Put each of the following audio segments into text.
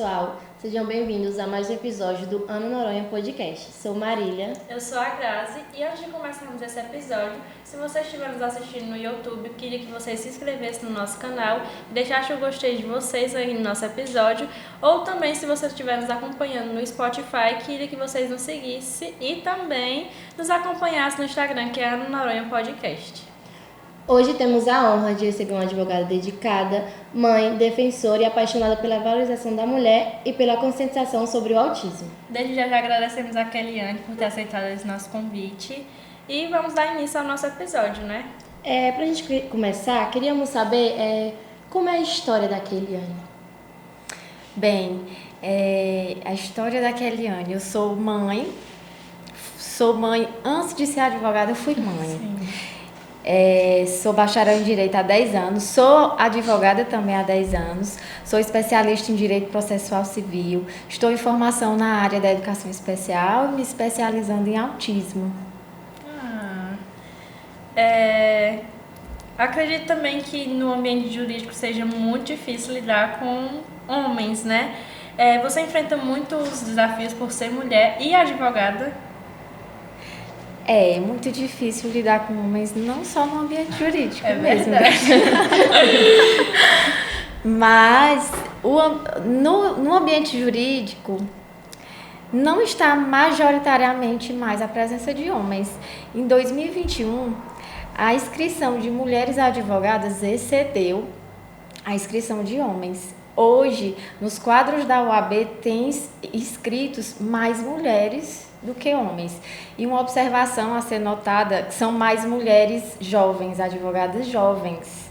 pessoal, sejam bem-vindos a mais um episódio do Ana Noronha Podcast. Sou Marília. Eu sou a Grazi e antes de começarmos esse episódio, se você estiver nos assistindo no YouTube, eu queria que vocês se inscrevessem no nosso canal e deixassem o gostei de vocês aí no nosso episódio, ou também se você estiver nos acompanhando no Spotify, queria que vocês nos seguissem e também nos acompanhassem no Instagram, que é Ana Noronha Podcast. Hoje temos a honra de receber uma advogada dedicada, mãe, defensora e apaixonada pela valorização da mulher e pela conscientização sobre o autismo. Desde já agradecemos a Keliane por ter aceitado esse nosso convite e vamos dar início ao nosso episódio, né? Pra gente começar, queríamos saber como é a história da Keliane. Bem, a história da Keliane, eu sou mãe antes de ser advogada, eu fui mãe. Sim. Sou bacharel em Direito há 10 anos, sou advogada também há 10 anos, sou especialista em Direito Processual Civil, estou em formação na área da Educação Especial e me especializando em autismo. Acredito também que no ambiente jurídico seja muito difícil lidar com homens, né? Você enfrenta muitos desafios por ser mulher e advogada? É muito difícil lidar com homens, não só no ambiente jurídico mesmo. Verdade. Mas no ambiente jurídico não está majoritariamente mais a presença de homens. Em 2021, a inscrição de mulheres advogadas excedeu a inscrição de homens. Hoje, nos quadros da OAB, tem inscritos mais mulheres do que homens. E uma observação a ser notada, que são mais mulheres jovens, advogadas jovens.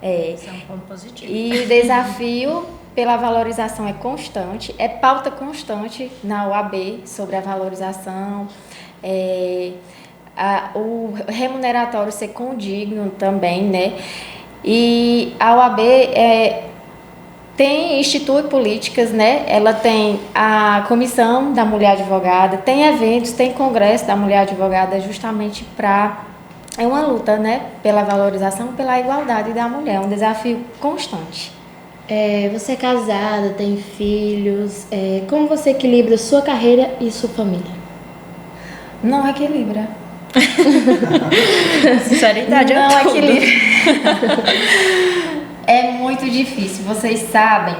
Isso é um ponto positivo. E o desafio pela valorização é constante, é pauta constante na OAB sobre a valorização, o remuneratório ser condigno também, né? E a OAB institui políticas, né? Ela tem a Comissão da Mulher Advogada, tem eventos, tem Congresso da Mulher Advogada, justamente é uma luta, né? Pela valorização, pela igualdade da mulher, um desafio constante. Você é casada, tem filhos, como você equilibra sua carreira e sua família? Não equilibra. Sinceridade não é tudo. Equilibra. É muito difícil, vocês sabem,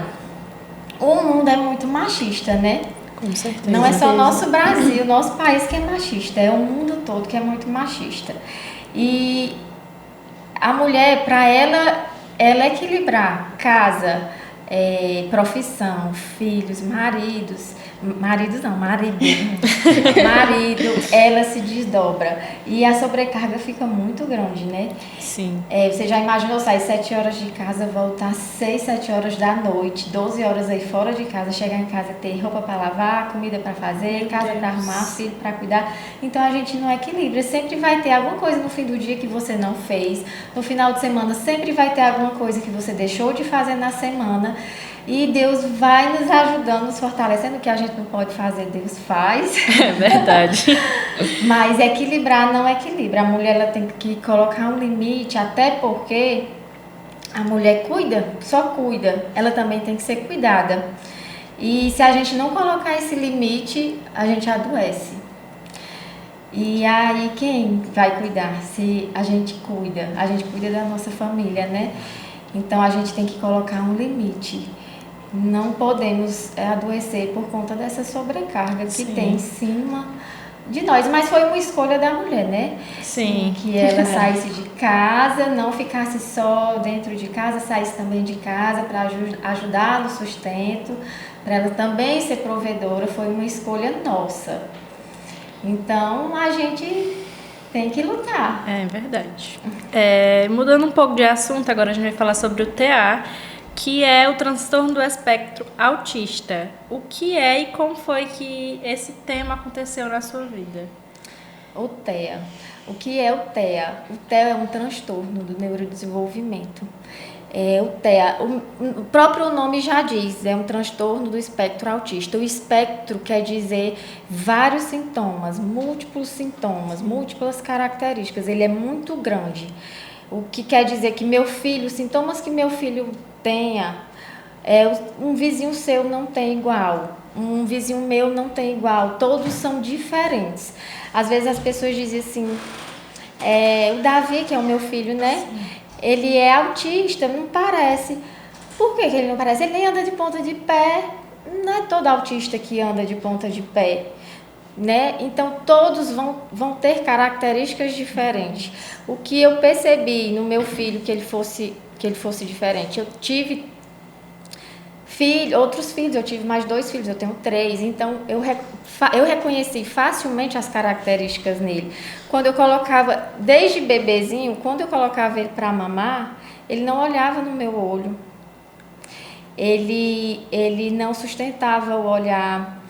o mundo é muito machista, né? Com certeza. Não é só o nosso Brasil, nosso país que é machista, é o mundo todo que é muito machista. E a mulher, para ela equilibrar casa, profissão, filhos, marido, ela se desdobra. E a sobrecarga fica muito grande, né? Sim. Você já imaginou sair 7 horas de casa, voltar 6, 7 horas da noite, 12 horas aí fora de casa, chegar em casa, ter roupa para lavar, comida para fazer, casa para arrumar, filho para cuidar. Então a gente não equilibra. Sempre vai ter alguma coisa no fim do dia que você não fez. No final de semana sempre vai ter alguma coisa que você deixou de fazer na semana. E Deus vai nos ajudando, nos fortalecendo. O que a gente não pode fazer, Deus faz. É verdade. Mas equilibrar não equilibra. A mulher ela tem que colocar um limite, até porque a mulher cuida, só cuida. Ela também tem que ser cuidada. E se a gente não colocar esse limite, a gente adoece. E aí quem vai cuidar? Se a gente cuida da nossa família, né? Então a gente tem que colocar um limite. Não podemos adoecer por conta dessa sobrecarga que tem em cima de nós. Mas foi uma escolha da mulher, né? Sim. Que ela saísse de casa, não ficasse só dentro de casa, saísse também de casa para ajudar no sustento, para ela também ser provedora. Foi uma escolha nossa. Então, a gente tem que lutar. É verdade. Mudando um pouco de assunto, agora a gente vai falar sobre o TEA, que é o transtorno do espectro autista. O que é e como foi que esse tema aconteceu na sua vida? O TEA. O que é o TEA? O TEA é um transtorno do neurodesenvolvimento. O TEA, o próprio nome já diz, é um transtorno do espectro autista. O espectro quer dizer vários sintomas, múltiplas características. Ele é muito grande. O que quer dizer que sintomas que meu filho tenha, Um vizinho seu não tem igual, um vizinho meu não tem igual, todos são diferentes. Às vezes as pessoas dizem assim, o Davi, que é o meu filho, né? Sim. Ele é autista, não parece. Por que ele não parece? Ele nem anda de ponta de pé. Não é todo autista que anda de ponta de pé, né? Então todos vão ter características diferentes. O que eu percebi no meu filho que ele fosse diferente, eu tive outros filhos, eu tive mais 2 filhos, eu tenho 3, então eu reconheci facilmente as características nele. Quando eu colocava, desde bebezinho, quando eu colocava ele para mamar, ele não olhava no meu olho. Ele não sustentava o olhar.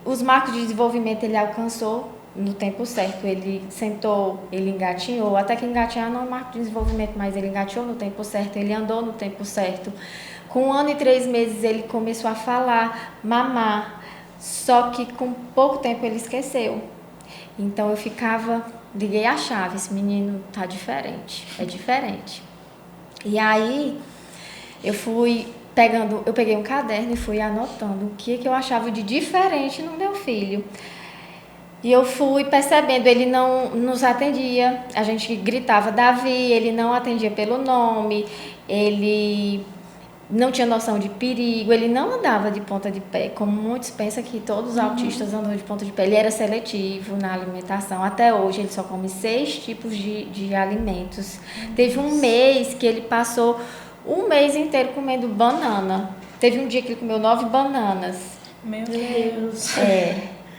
Os marcos de desenvolvimento ele alcançou no tempo certo. Ele sentou, ele engatinhou, até que engatinhar não é um marco de desenvolvimento, mas ele engatinhou no tempo certo, ele andou no tempo certo. Com 1 ano e 3 meses ele começou a falar, mamar, só que com pouco tempo ele esqueceu. Então eu liguei a chave, esse menino tá diferente, é diferente. E aí eu peguei um caderno e fui anotando o que eu achava de diferente no meu filho. E eu fui percebendo, ele não nos atendia, a gente gritava Davi, ele não atendia pelo nome, ele não tinha noção de perigo, ele não andava de ponta de pé, como muitos pensam que todos os autistas andam de ponta de pé. Ele era seletivo na alimentação, até hoje ele só come 6 tipos de alimentos. Teve um mês que ele passou 1 mês inteiro comendo banana. Teve um dia que ele comeu 9 bananas. Meu Deus!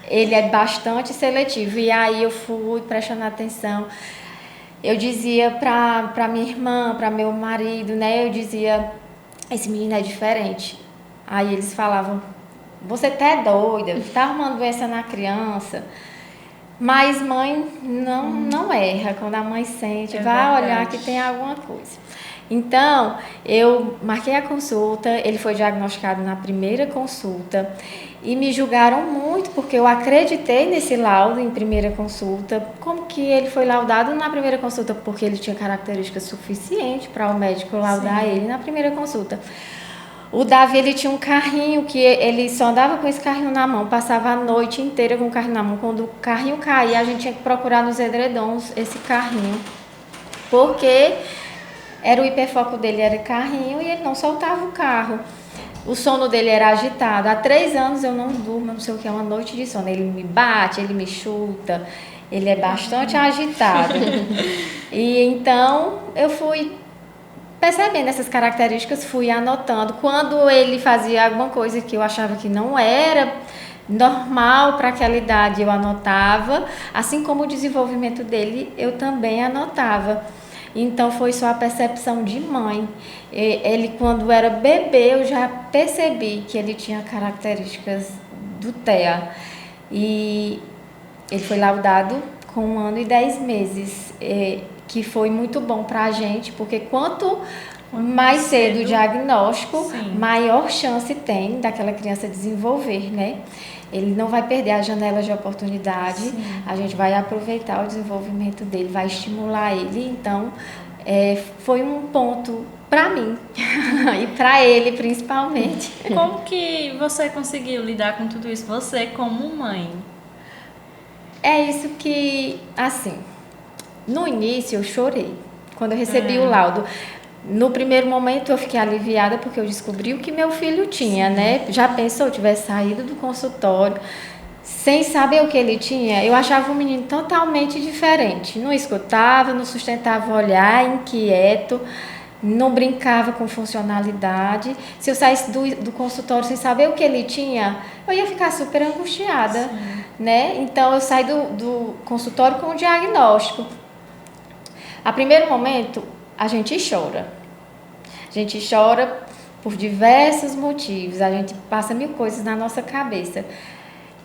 Ele é bastante seletivo. E aí eu fui prestando atenção. Eu dizia pra minha irmã, pra meu marido, né? Eu dizia, esse menino é diferente. Aí eles falavam, você tá doida, tá arrumando doença na criança. Mas mãe não erra. Quando a mãe sente, vai olhar que tem alguma coisa. Então, eu marquei a consulta, ele foi diagnosticado na primeira consulta e me julgaram muito porque eu acreditei nesse laudo em primeira consulta. Como que ele foi laudado na primeira consulta? Porque ele tinha características suficientes para o médico laudar ele na primeira consulta. O Davi, ele tinha um carrinho que ele só andava com esse carrinho na mão, passava a noite inteira com o carrinho na mão. Quando o carrinho caía, a gente tinha que procurar nos edredons esse carrinho, porque era o hiperfoco dele, era carrinho, e ele não soltava o carro. O sono dele era agitado. Há 3 anos eu não durmo, não sei o que, é uma noite de sono. Ele me bate, ele me chuta, ele é bastante agitado. E então eu fui percebendo essas características, fui anotando. Quando ele fazia alguma coisa que eu achava que não era normal para aquela idade, eu anotava. Assim como o desenvolvimento dele, eu também anotava. Então foi só a percepção de mãe. Ele, quando era bebê, eu já percebi que ele tinha características do TEA. E ele foi laudado com 1 ano e 10 meses, que foi muito bom para a gente, porque quanto mais cedo o diagnóstico, sim, maior chance tem daquela criança desenvolver, né? Ele não vai perder as janelas de oportunidade, sim, a gente vai aproveitar o desenvolvimento dele, vai estimular ele. Então, foi um ponto para mim e para ele principalmente. Como que você conseguiu lidar com tudo isso, você como mãe? É isso que, assim, no início eu chorei, quando eu recebi o laudo. No primeiro momento eu fiquei aliviada porque eu descobri o que meu filho tinha, sim, né? Já pensou, eu tivesse saído do consultório sem saber o que ele tinha? Eu achava um menino totalmente diferente. Não escutava, não sustentava o olhar, inquieto, não brincava com funcionalidade. Se eu saísse do consultório sem saber o que ele tinha, eu ia ficar super angustiada, sim, né? Então eu saí do consultório com o diagnóstico. A primeiro momento, a gente chora. A gente chora por diversos motivos. A gente passa 1000 coisas na nossa cabeça.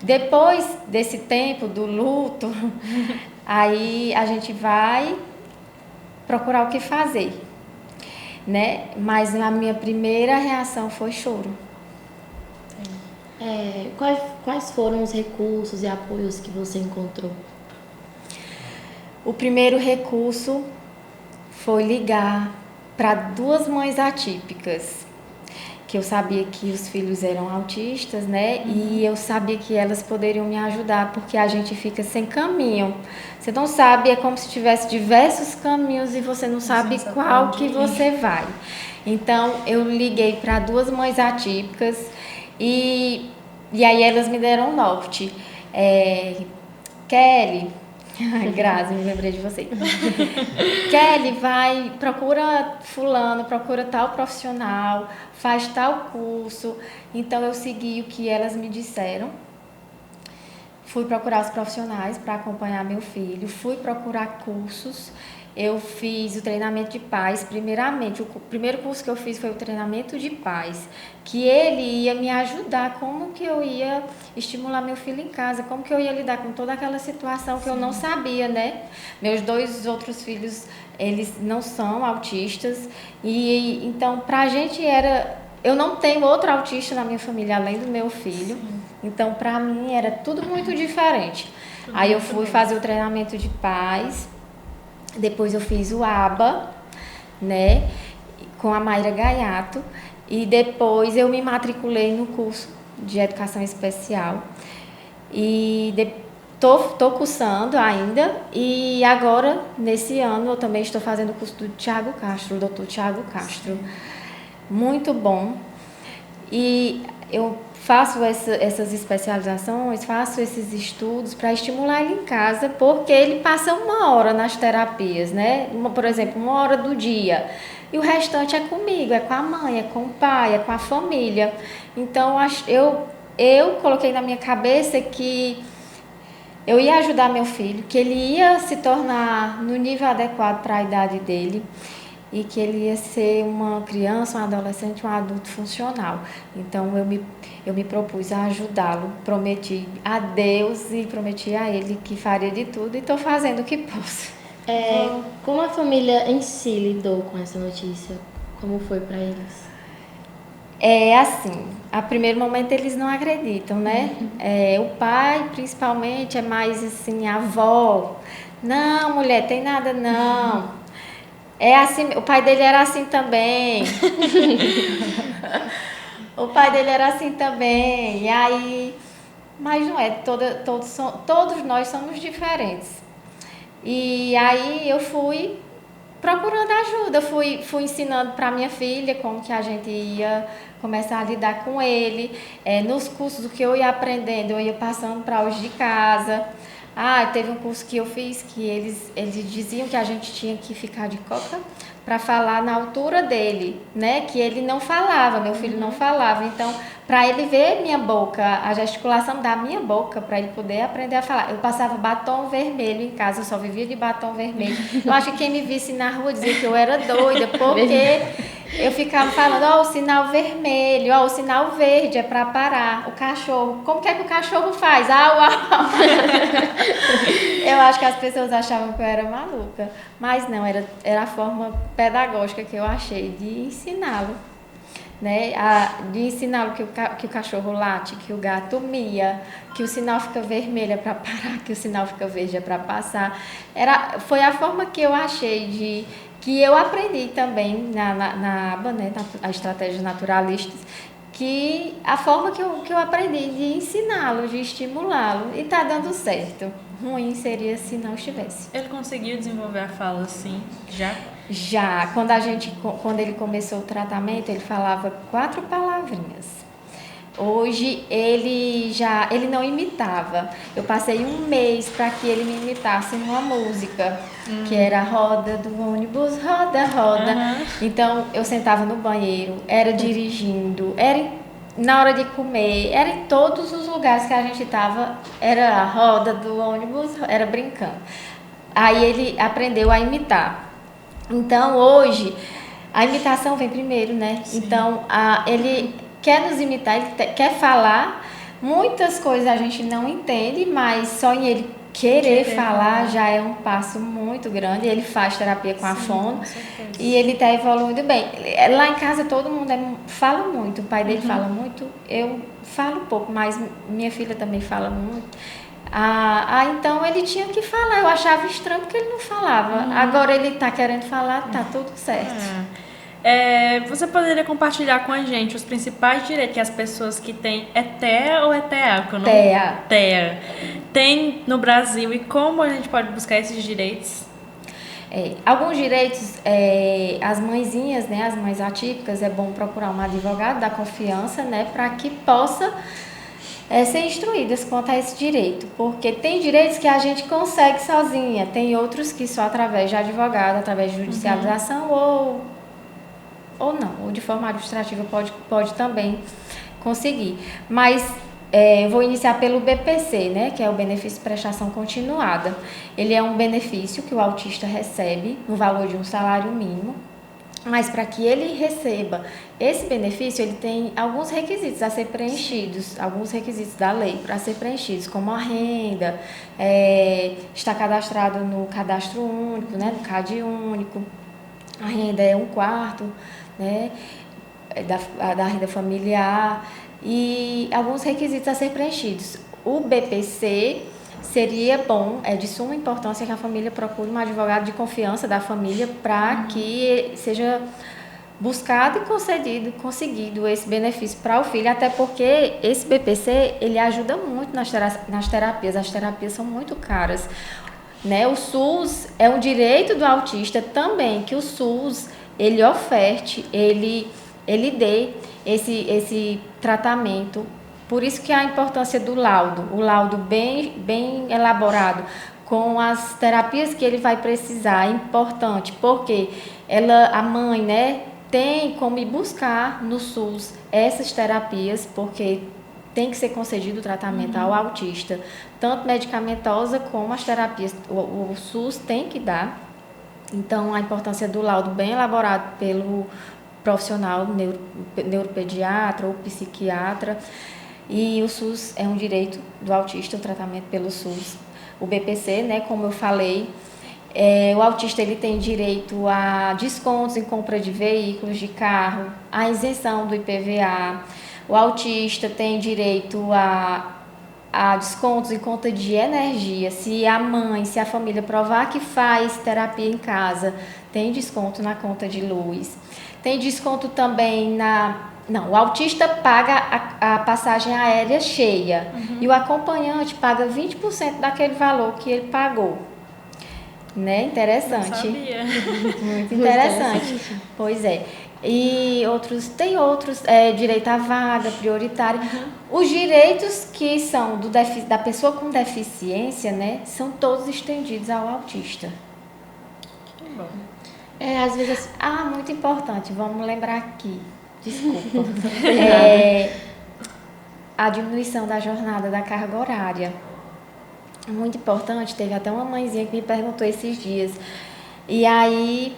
Depois desse tempo do luto, aí a gente vai procurar o que fazer, né? Mas a minha primeira reação foi choro. Quais foram os recursos e apoios que você encontrou? O primeiro recurso foi ligar para duas mães atípicas, que eu sabia que os filhos eram autistas, né? E eu sabia que elas poderiam me ajudar, porque a gente fica sem caminho. Você não sabe, é como se tivesse diversos caminhos e você não sabe qual que você vai. Então, eu liguei para duas mães atípicas e aí elas me deram um norte. Kelly, Grazi, me lembrei de você. Kelly, vai, procura fulano, procura tal profissional, faz tal curso. Então eu segui o que elas me disseram. Fui procurar os profissionais para acompanhar meu filho, fui procurar cursos. Eu fiz o treinamento de pais, primeiramente. O primeiro curso que eu fiz foi o treinamento de pais, que ele ia me ajudar como que eu ia estimular meu filho em casa, como que eu ia lidar com toda aquela situação que eu não sabia, né? Meus dois outros filhos, eles não são autistas, e então pra gente era... Eu não tenho outro autista na minha família além do meu filho, então pra mim era tudo muito diferente. Aí eu fui fazer o treinamento de pais. Depois eu fiz o ABA, né, com a Mayra Gaiato, e depois eu me matriculei no curso de educação especial. E tô cursando ainda, e agora, nesse ano, eu também estou fazendo o curso do Tiago Castro, o doutor Tiago Castro. Muito bom. E eu faço essas especializações, faço esses estudos para estimular ele em casa, porque ele passa 1 hora nas terapias, né? Por exemplo, 1 hora do dia. E o restante é comigo, é com a mãe, é com o pai, é com a família. Então, eu coloquei na minha cabeça que eu ia ajudar meu filho, que ele ia se tornar no nível adequado para a idade dele, e que ele ia ser uma criança, um adolescente, um adulto funcional. Então eu me propus a ajudá-lo, prometi a Deus e prometi a ele que faria de tudo, e estou fazendo o que posso. Como a família em si lidou com essa notícia? Como foi para eles? É assim, a primeiro momento eles não acreditam, né? O pai, principalmente, é mais assim, a avó. Não, mulher, tem nada não. É assim, o pai dele era assim também. O pai dele era assim também. E aí, mas não é, todos nós somos diferentes. E aí eu fui procurando ajuda, fui ensinando para minha filha como que a gente ia começar a lidar com ele. Nos cursos que eu ia aprendendo, eu ia passando para os de casa. Teve um curso que eu fiz que eles diziam que a gente tinha que ficar de coca para falar na altura dele, né? Que ele não falava, meu filho não falava. Então, para ele ver minha boca, a gesticulação da minha boca, para ele poder aprender a falar. Eu passava batom vermelho em casa, eu só vivia de batom vermelho. Eu acho que quem me visse na rua dizia que eu era doida, porque eu ficava falando, o sinal vermelho, o sinal verde é para parar. O cachorro, como que é que o cachorro faz? Au, au. Eu acho que as pessoas achavam que eu era maluca, mas não, era a forma pedagógica que eu achei de ensiná-lo, né? De ensiná-lo que o cachorro late, que o gato mia, que o sinal fica vermelho é para parar, que o sinal fica verde é para passar. Foi a forma que eu achei que eu aprendi também na aba, né, a estratégias naturalistas, que a forma que eu aprendi de ensiná-lo, de estimulá-lo, e tá dando certo. Ruim seria se não estivesse. Ele conseguiu desenvolver a fala assim, já? Já, quando ele começou o tratamento, ele falava 4 palavrinhas. Hoje ele não imitava. Eu passei 1 mês para que ele me imitasse numa música, que era roda do ônibus, roda, roda. Então eu sentava no banheiro, era dirigindo, era na hora de comer, era em todos os lugares que a gente estava, era a roda do ônibus, era brincando. Aí ele aprendeu a imitar. Então hoje a imitação vem primeiro, né? Sim. Então ele quer nos imitar, ele quer falar. Muitas coisas a gente não entende, mas só em ele querer falar já é um passo muito grande. Ele faz terapia com a fono e ele está evoluindo bem. Lá em casa todo mundo fala muito, o pai dele fala muito, eu falo pouco, mas minha filha também fala muito. Então ele tinha que falar, eu achava estranho porque ele não falava. Agora ele está querendo falar, tá tudo certo. Você poderia compartilhar com a gente os principais direitos que as pessoas que têm TEA ou TEA? Que eu não... TEA. TEA. Tem no Brasil e como a gente pode buscar esses direitos? Alguns direitos, as mãezinhas, né, as mães atípicas, é bom procurar um advogado da confiança, né, para que possa ser instruídas quanto a esse direito, porque tem direitos que a gente consegue sozinha, tem outros que só através de advogado, através de judicialização ou não, ou de forma administrativa pode também conseguir. Mas vou iniciar pelo BPC, né, que é o benefício de prestação continuada. Ele é um benefício que o autista recebe no valor de um salário mínimo, mas para que ele receba esse benefício, ele tem alguns requisitos a ser preenchidos, alguns requisitos da lei para ser preenchidos, como a renda, estar cadastrado no cadastro único, né, no CAD único, a renda é 1/4, né, da renda familiar, e alguns requisitos a ser preenchidos. O BPC seria bom, é de suma importância que a família procure um advogado de confiança da família para que seja buscado e conseguido esse benefício para o filho, até porque esse BPC, ele ajuda muito nas terapias, as terapias são muito caras, né? O SUS é um direito do autista também, que o SUS, ele oferte, ele dê esse tratamento. Por isso que a importância do laudo, o laudo bem elaborado, com as terapias que ele vai precisar, é importante, porque a mãe, né, tem como ir buscar no SUS essas terapias, porque tem que ser concedido o tratamento ao autista, tanto medicamentosa como as terapias, o SUS tem que dar. Então, a importância do laudo bem elaborado pelo profissional neuropediatra ou psiquiatra. E o SUS é um direito do autista, o tratamento pelo SUS. O BPC, né, como eu falei, o autista ele tem direito a descontos em compra de veículos, de carro, a isenção do IPVA. O autista tem direito a descontos em conta de energia. Se a família provar que faz terapia em casa, tem desconto na conta de luz. Tem desconto também o autista paga a passagem aérea cheia e o acompanhante paga 20% daquele valor que ele pagou. Né? Interessante. Não sabia. Muito interessante. Pois é. E tem outros, direito à vaga prioritária. Os direitos que são da pessoa com deficiência, né, são todos estendidos ao autista. Que bom. Às vezes... muito importante, vamos lembrar aqui. Desculpa. A diminuição da jornada da carga horária. Muito importante, teve até uma mãezinha que me perguntou esses dias. E aí,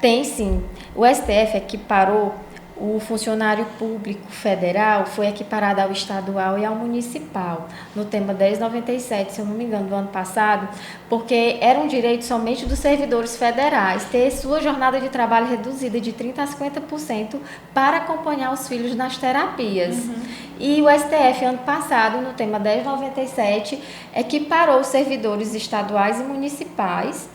tem sim. O STF equiparou o funcionário público federal, foi equiparado ao estadual e ao municipal, no tema 1097, se eu não me engano, do ano passado, porque era um direito somente dos servidores federais ter sua jornada de trabalho reduzida de 30% a 50% para acompanhar os filhos nas terapias. E o STF, ano passado, no tema 1097, equiparou os servidores estaduais e municipais,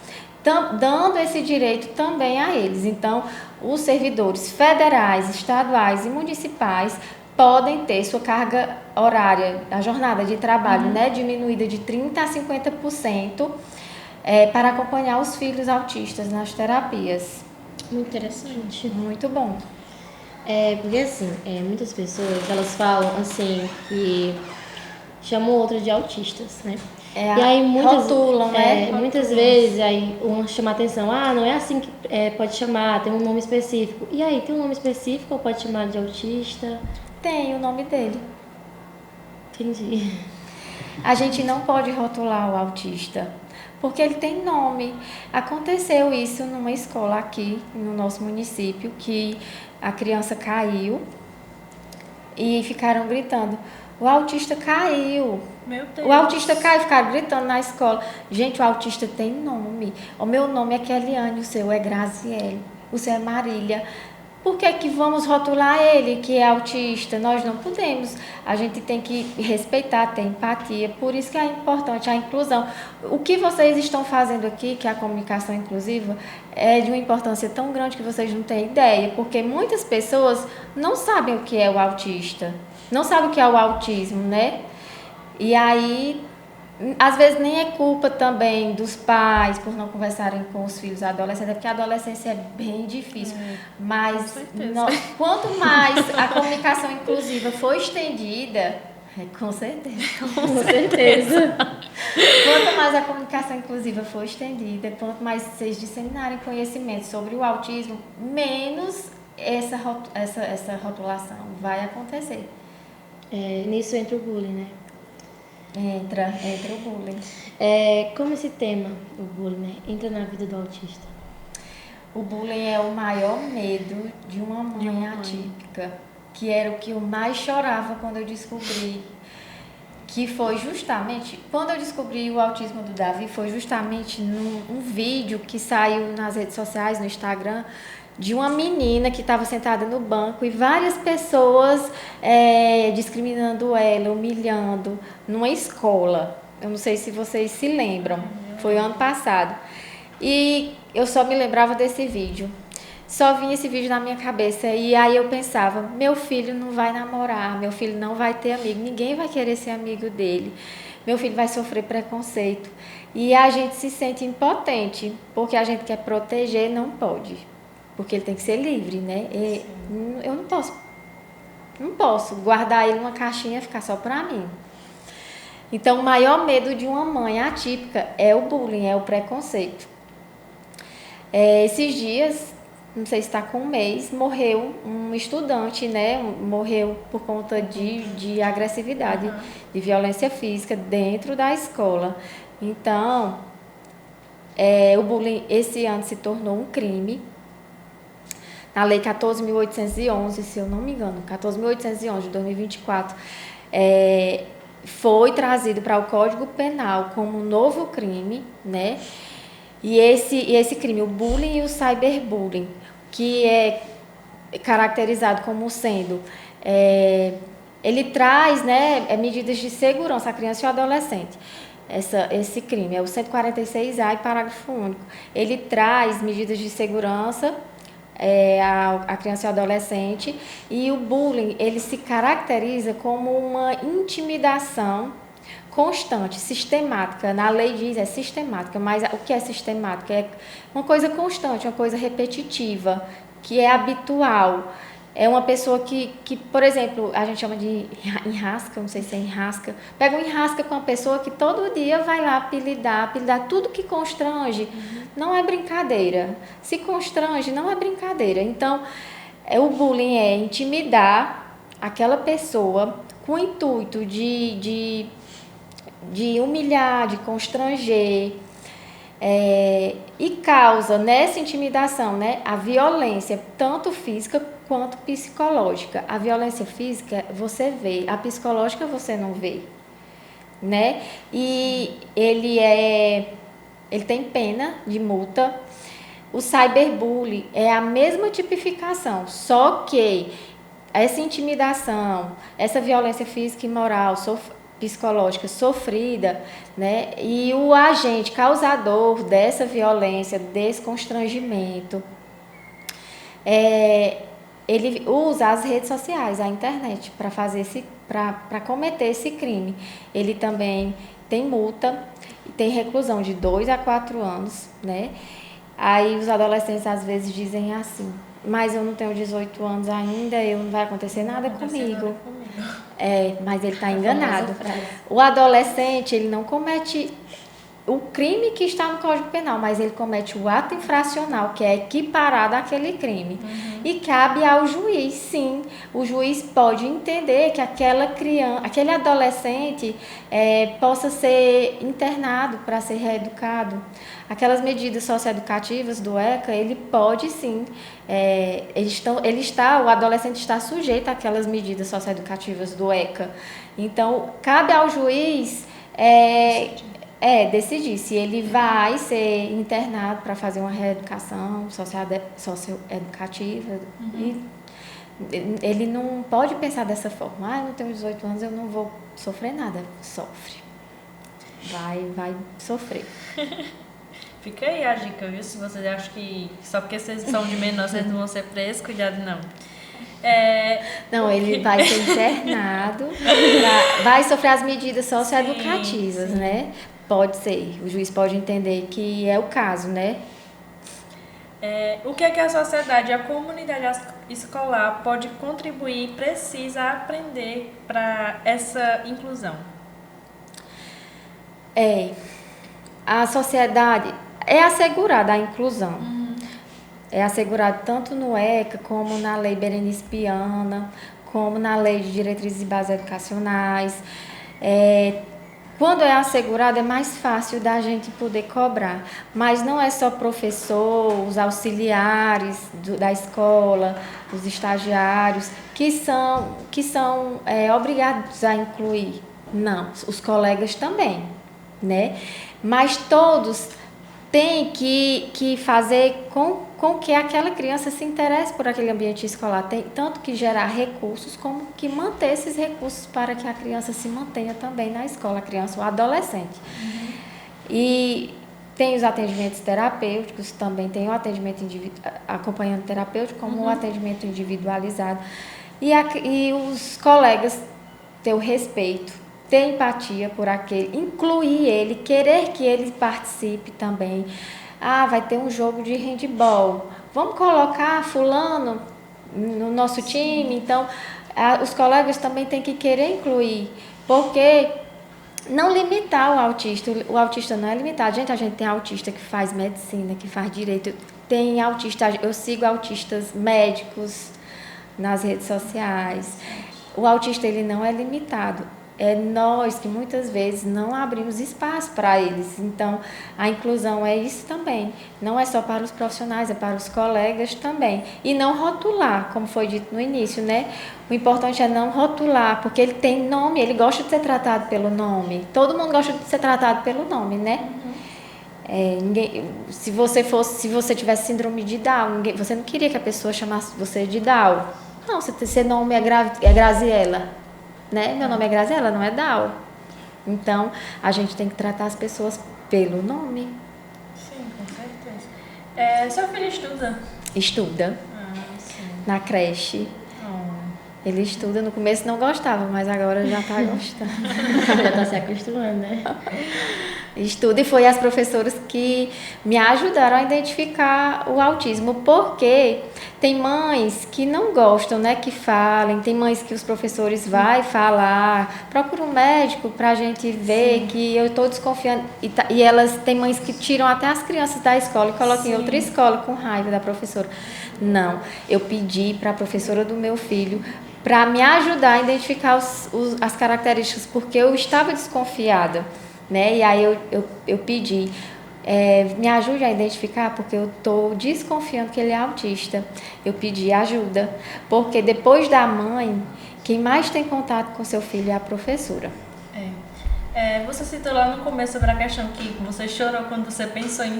dando esse direito também a eles. Então, os servidores federais, estaduais e municipais podem ter sua carga horária, a jornada de trabalho, né, diminuída de 30% a 50% para acompanhar os filhos autistas nas terapias. Muito interessante. Muito bom. Porque assim, muitas pessoas, elas falam assim, que chamam outras de autistas, né? E aí rotulam, né? Muitas vezes aí uma chama a atenção, não é assim que pode chamar, tem um nome específico. E aí, tem um nome específico ou pode chamar de autista? Tem o nome dele. Entendi. A gente não pode rotular o autista, porque ele tem nome. Aconteceu isso numa escola aqui no nosso município, que a criança caiu e ficaram gritando: o autista caiu. Meu Deus. O autista caiu, ficaram gritando na escola. Gente, o autista tem nome. O meu nome é Keliane, o seu é Graziele, o seu é Marília. Por que que vamos rotular ele que é autista? Nós não podemos. A gente tem que respeitar, ter empatia. Por isso que é importante a inclusão. O que vocês estão fazendo aqui, que é a comunicação inclusiva, é de uma importância tão grande que vocês não têm ideia. Porque muitas pessoas não sabem o que é o autista. Não sabem o que é o autismo, né? E aí, às vezes nem é culpa também dos pais por não conversarem com os filhos adolescentes, porque a adolescência é bem difícil. Mas quanto mais a comunicação inclusiva for estendida, com certeza. Com certeza. Quanto mais a comunicação inclusiva for estendida, quanto mais vocês disseminarem conhecimento sobre o autismo, menos essa rotulação vai acontecer. Nisso entra o bullying, né? Entra o bullying. Como esse tema, o bullying, né, entra na vida do autista? O bullying é o maior medo de uma mãe atípica, que era o que eu mais chorava quando eu descobri. Que foi justamente, quando eu descobri o autismo do Davi, foi justamente num vídeo que saiu nas redes sociais, no Instagram, de uma menina que estava sentada no banco e várias pessoas discriminando ela, humilhando, numa escola. Eu não sei se vocês se lembram, foi ano passado. E eu só me lembrava desse vídeo. Só vinha esse vídeo na minha cabeça e aí eu pensava, meu filho não vai namorar, meu filho não vai ter amigo, ninguém vai querer ser amigo dele, meu filho vai sofrer preconceito. E a gente se sente impotente, porque a gente quer proteger, não pode. Porque ele tem que ser livre, né? Eu não posso guardar ele numa caixinha e ficar só pra mim. Então, o maior medo de uma mãe atípica é o bullying, é o preconceito. Esses dias, não sei se está com um mês, morreu um estudante, né? Morreu por conta de agressividade, de violência física dentro da escola. Então, o bullying esse ano se tornou um crime. Na Lei 14.811, se eu não me engano, 14.811 de 2024, foi trazido para o Código Penal como um novo crime, né? E esse crime, o bullying e o cyberbullying, que é caracterizado como sendo, ele traz, né, medidas de segurança à criança e ao adolescente. Esse crime é o 146A e parágrafo único. Ele traz medidas de segurança a criança e ao adolescente, e o bullying ele se caracteriza como uma intimidação constante, sistemática. Na lei diz sistemática, mas o que é sistemática? É uma coisa constante, uma coisa repetitiva, que é habitual. É uma pessoa que, por exemplo, a gente chama de enrasca, não sei se é enrasca, pega um enrasca com uma pessoa que todo dia vai lá apelidar tudo que constrange, não é brincadeira. Se constrange, não é brincadeira. Então, o bullying é intimidar aquela pessoa com o intuito de humilhar, de constranger, e causa nessa intimidação, né, a violência, tanto física quanto psicológica. A violência física você vê, a psicológica você não vê, né? E ele tem pena de multa. O cyberbullying é a mesma tipificação, só que essa intimidação, essa violência física e moral, psicológica sofrida, né? E o agente causador dessa violência, desse constrangimento, ele usa as redes sociais, a internet, para cometer esse crime. Ele também tem multa, tem reclusão de 2 a 4 anos, né? Aí os adolescentes às vezes dizem assim, mas eu não tenho 18 anos ainda, não vai acontecer nada comigo. Mas ele está enganado. O adolescente, ele não comete o crime que está no Código Penal, mas ele comete o ato infracional, que é equiparado àquele crime. E cabe ao juiz, sim. O juiz pode entender que aquele adolescente possa ser internado para ser reeducado. Aquelas medidas socioeducativas do ECA, ele pode sim, o adolescente está sujeito àquelas medidas socioeducativas do ECA. Então, cabe ao juiz decidir se ele vai ser internado para fazer uma reeducação socioeducativa. E ele não pode pensar dessa forma, eu não tenho 18 anos, eu não vou sofrer nada. Sofre. Vai sofrer. Fica aí a dica, viu? Se vocês acham que só porque vocês são de menor, vocês não vão ser presos, cuidado não. Não, ele vai ser internado, vai sofrer as medidas socioeducativas, né? Pode ser, o juiz pode entender que é o caso, né? O que é que a sociedade, a comunidade escolar pode contribuir e precisa aprender para essa inclusão? A sociedade é assegurada a inclusão. É assegurado tanto no ECA, como na Lei Berenice Piana, como na Lei de Diretrizes e Bases Educacionais. Quando é assegurado, é mais fácil da gente poder cobrar. Mas não é só professor, os auxiliares da escola, os estagiários, que são obrigados a incluir. Não, os colegas também, né? Mas todos têm que fazer com que aquela criança se interesse por aquele ambiente escolar. Tem tanto que gerar recursos, como que manter esses recursos para que a criança se mantenha também na escola, a criança ou adolescente. E tem os atendimentos terapêuticos, também tem o atendimento acompanhando terapêutico, como o atendimento individualizado. E os colegas ter o respeito, ter empatia por aquele, incluir ele, querer que ele participe também. Vai ter um jogo de handball, vamos colocar fulano no nosso time. Então, os colegas também têm que querer incluir, porque não limitar o autista não é limitado. A gente tem autista que faz medicina, que faz direito, tem autista, eu sigo autistas médicos nas redes sociais. O autista, ele não é limitado. É nós que muitas vezes não abrimos espaço para eles. Então, a inclusão é isso também. Não é só para os profissionais, é para os colegas também. E não rotular, como foi dito no início, né? O importante é não rotular, porque ele tem nome, ele gosta de ser tratado pelo nome. Todo mundo gosta de ser tratado pelo nome, né? Se você tivesse síndrome de Down, você não queria que a pessoa chamasse você de Down. Não, seu nome é Graziela. Né? Meu nome é Graziela, não é Down. Então, a gente tem que tratar as pessoas pelo nome. Sim, com certeza. Seu filho estuda? Estuda. Na creche. Ele estuda, no começo não gostava, mas agora já está gostando. Já está se acostumando, né? Estuda, e foi as professoras que me ajudaram a identificar o autismo, porque tem mães que não gostam, né, que falem, tem mães que os professores vão falar, procura um médico para a gente ver que eu estou desconfiando, e elas, tem mães que tiram até as crianças da escola e colocam em outra escola com raiva da professora. Não, eu pedi para a professora do meu filho para me ajudar a identificar as características, porque eu estava desconfiada. Né? E aí eu pedi, me ajude a identificar, porque eu estou desconfiando que ele é autista. Eu pedi ajuda, porque depois da mãe, quem mais tem contato com seu filho é a professora. Você citou lá no começo sobre a questão que você chorou quando você pensou em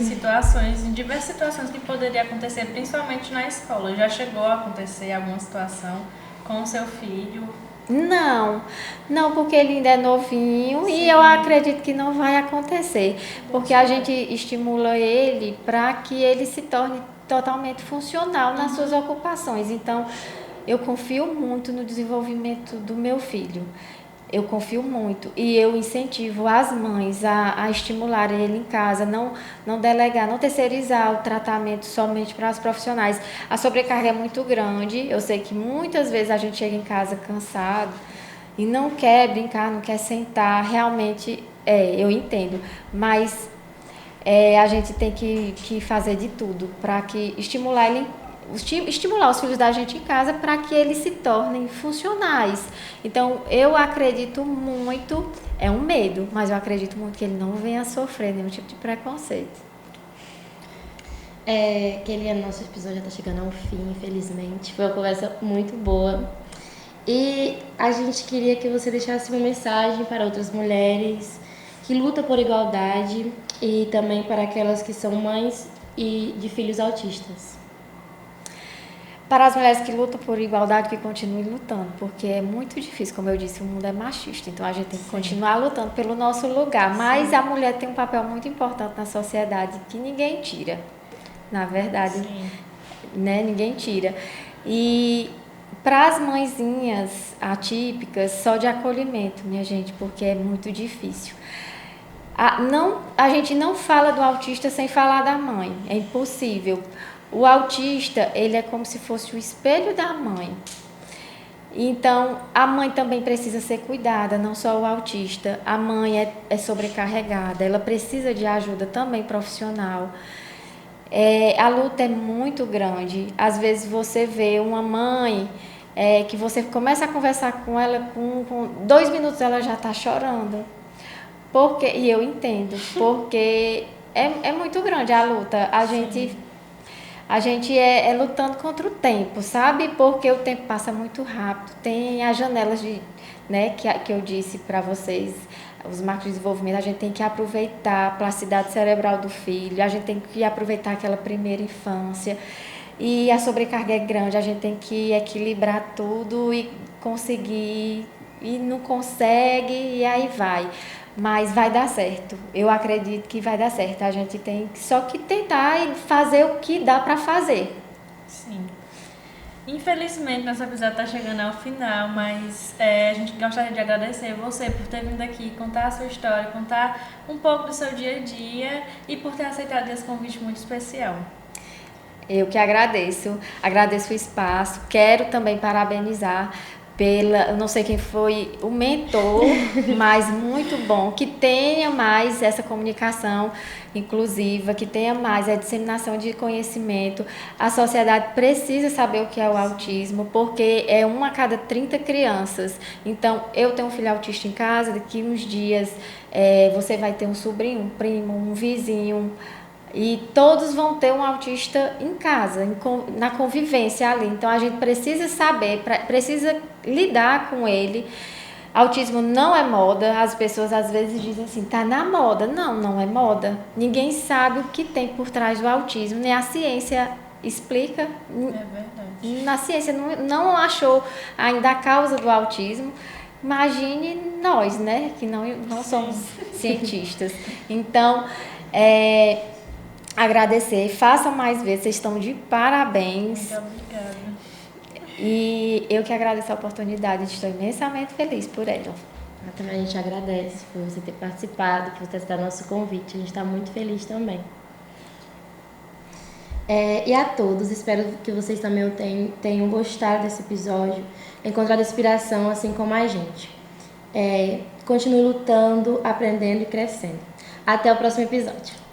diversas situações que poderia acontecer, principalmente na escola. Já chegou a acontecer alguma situação com o seu filho? Não, porque ele ainda é novinho. Sim. E eu acredito que não vai acontecer, porque a gente estimula ele para que ele se torne totalmente funcional nas suas ocupações. Então, eu confio muito no desenvolvimento do meu filho. Eu confio muito e eu incentivo as mães a estimular ele em casa, não delegar, não terceirizar o tratamento somente para os profissionais. A sobrecarga é muito grande, eu sei que muitas vezes a gente chega em casa cansado e não quer brincar, não quer sentar, realmente eu entendo, mas a gente tem que fazer de tudo para que estimular os filhos da gente em casa para que eles se tornem funcionais. Então, eu acredito muito, é um medo, mas eu acredito muito que ele não venha a sofrer nenhum tipo de preconceito. Aquele nosso episódio já está chegando ao fim, infelizmente. Foi uma conversa muito boa. E a gente queria que você deixasse uma mensagem para outras mulheres que luta por igualdade e também para aquelas que são mães e de filhos autistas. Para as mulheres que lutam por igualdade, que continuem lutando, porque é muito difícil, como eu disse, o mundo é machista, então a gente tem que continuar lutando pelo nosso lugar. Mas a mulher tem um papel muito importante na sociedade que ninguém tira, na verdade, né? Ninguém tira. E para as mãezinhas atípicas, só de acolhimento, minha gente, porque é muito difícil. A gente não fala do autista sem falar da mãe, é impossível. O autista, ele é como se fosse o espelho da mãe. Então, a mãe também precisa ser cuidada, não só o autista. A mãe é sobrecarregada, ela precisa de ajuda também profissional. A luta é muito grande. Às vezes você vê uma mãe que você começa a conversar com ela, com 2 minutos ela já está chorando. E eu entendo, porque é muito grande a luta. A gente é lutando contra o tempo, sabe? Porque o tempo passa muito rápido. Tem as janelas né, que eu disse para vocês, os marcos de desenvolvimento. A gente tem que aproveitar a plasticidade cerebral do filho, a gente tem que aproveitar aquela primeira infância. E a sobrecarga é grande, a gente tem que equilibrar tudo e conseguir, e não consegue, e aí vai. Mas vai dar certo, eu acredito que vai dar certo. A gente tem só que tentar e fazer o que dá para fazer. Sim. Infelizmente, nosso episódio está chegando ao final, mas a gente gostaria de agradecer você por ter vindo aqui contar a sua história, contar um pouco do seu dia a dia e por ter aceitado esse convite muito especial. Eu que agradeço o espaço, quero também parabenizar eu não sei quem foi o mentor, mas muito bom, que tenha mais essa comunicação inclusiva, que tenha mais a disseminação de conhecimento. A sociedade precisa saber o que é o autismo, porque é 1 a cada 30 crianças. Então, eu tenho um filho autista em casa, daqui uns dias você vai ter um sobrinho, um primo, um vizinho, e todos vão ter um autista em casa, na convivência ali. Então, a gente precisa saber, precisa lidar com ele. Autismo não é moda. As pessoas às vezes dizem assim, tá na moda. Não, não é moda. Ninguém sabe o que tem por trás do autismo, nem a ciência explica. É verdade. Na ciência não achou ainda a causa do autismo. Imagine nós, né, que não somos cientistas. Então, agradecer, façam mais vezes, vocês estão de parabéns. Muito obrigada. E eu que agradeço a oportunidade, estou imensamente feliz por ela. Também a gente agradece por você ter participado, por ter aceitado nosso convite, a gente está muito feliz também. E a todos, espero que vocês também tenham gostado desse episódio, encontrado inspiração assim como a gente. Continue lutando, aprendendo e crescendo. Até o próximo episódio.